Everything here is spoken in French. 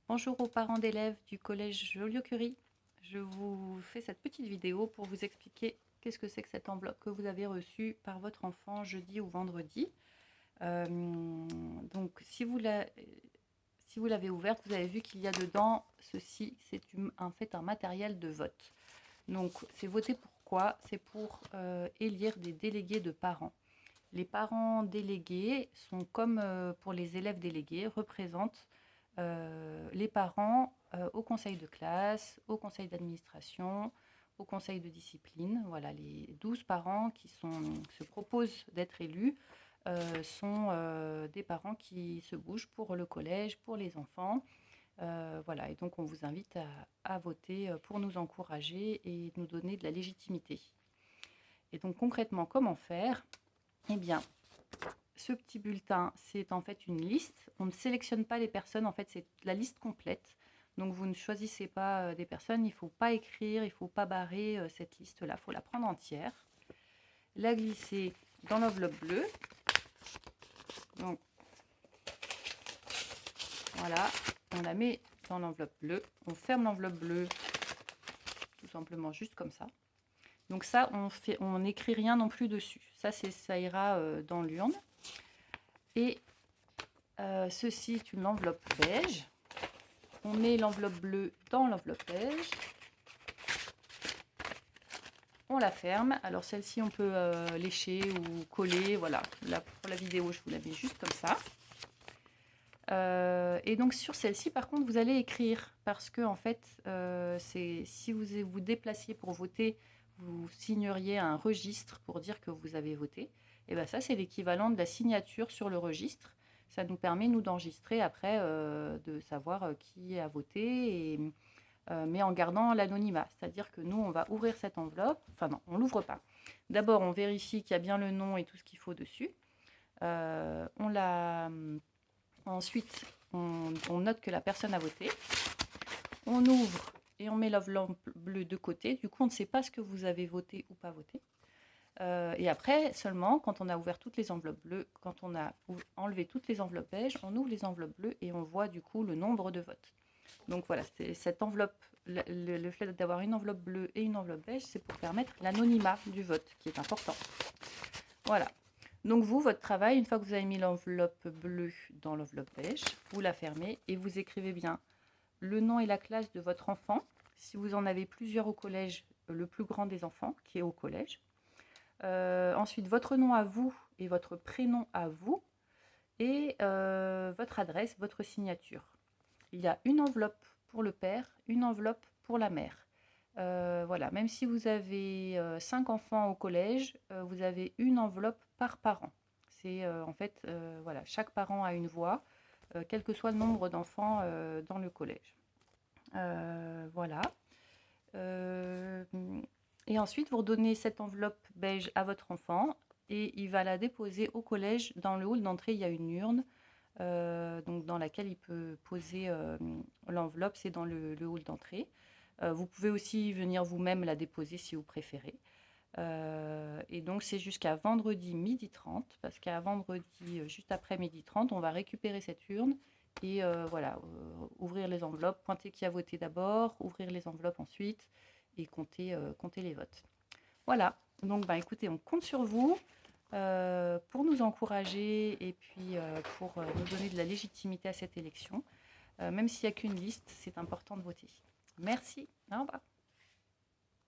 Bonjour aux parents d'élèves du collège Joliot-Curie. Je vous fais cette petite vidéo pour vous expliquer qu'est-ce que c'est que cette enveloppe que vous avez reçue par votre enfant jeudi ou vendredi. Donc si vous l'avez ouverte, vous avez vu qu'il y a dedans ceci, c'est en fait un matériel de vote. Donc c'est voté pourquoi? C'est pour élire des délégués de parents. Les parents délégués sont comme pour les élèves délégués, représentent les parents au conseil de classe, au conseil d'administration, au conseil de discipline. Voilà, les 12 parents qui se proposent d'être élus sont des parents qui se bougent pour le collège, pour les enfants. Voilà, et donc on vous invite à voter pour nous encourager et nous donner de la légitimité. Et donc concrètement, comment faire? Eh bien, ce petit bulletin, c'est en fait une liste. On ne sélectionne pas les personnes, en fait, c'est la liste complète. Donc, vous ne choisissez pas des personnes, il ne faut pas écrire, il ne faut pas barrer cette liste-là. Il faut la prendre entière, la glisser dans l'enveloppe bleue. Donc, voilà, on la met dans l'enveloppe bleue. On ferme l'enveloppe bleue, tout simplement juste comme ça. Donc ça, on n'écrit rien non plus dessus. Ça ira dans l'urne. Et ceci est une enveloppe beige. On met l'enveloppe bleue dans l'enveloppe beige. On la ferme. Alors celle-ci, on peut lécher ou coller. Voilà, là, pour la vidéo, je vous la mets juste comme ça. Et donc sur celle-ci, par contre, vous allez écrire. Parce que en fait, si vous vous déplaciez pour voter, vous signeriez un registre pour dire que vous avez voté. Et bien ça, c'est l'équivalent de la signature sur le registre. Ça nous permet, nous, d'enregistrer après, de savoir qui a voté, mais en gardant l'anonymat. C'est-à-dire que nous, on va ouvrir cette enveloppe. Enfin non, on ne l'ouvre pas. D'abord, on vérifie qu'il y a bien le nom et tout ce qu'il faut dessus. Ensuite, on note que la personne a voté. On ouvre et on met l'enveloppe bleue de côté. Du coup, on ne sait pas ce que vous avez voté ou pas voté. Et après, seulement, quand on a ouvert toutes les enveloppes bleues, quand on a enlevé toutes les enveloppes beiges, on ouvre les enveloppes bleues et on voit du coup le nombre de votes. Donc voilà, cette enveloppe, le fait d'avoir une enveloppe bleue et une enveloppe beige, c'est pour permettre l'anonymat du vote, qui est important. Voilà. Donc vous, votre travail, une fois que vous avez mis l'enveloppe bleue dans l'enveloppe beige, vous la fermez et vous écrivez bien le nom et la classe de votre enfant. Si vous en avez plusieurs au collège, le plus grand des enfants qui est au collège. Ensuite, votre nom à vous et votre prénom à vous et votre adresse, votre signature. Il y a une enveloppe pour le père, une enveloppe pour la mère. Voilà, même si vous avez 5 enfants au collège, vous avez une enveloppe par parent. C'est en fait, voilà, chaque parent a une voix, quel que soit le nombre d'enfants dans le collège. Voilà. Et ensuite, vous redonnez cette enveloppe beige à votre enfant et il va la déposer au collège. Dans le hall d'entrée, il y a une urne donc dans laquelle il peut poser l'enveloppe, c'est dans le hall d'entrée. Vous pouvez aussi venir vous-même la déposer si vous préférez. Et donc c'est jusqu'à vendredi 12h30, parce qu'à vendredi, juste après 12h30, on va récupérer cette urne et voilà, ouvrir les enveloppes, pointer qui a voté d'abord, ouvrir les enveloppes ensuite et compter les votes. Voilà, donc écoutez, on compte sur vous pour nous encourager et puis pour nous donner de la légitimité à cette élection. Même s'il n'y a qu'une liste, c'est important de voter. Merci, au revoir.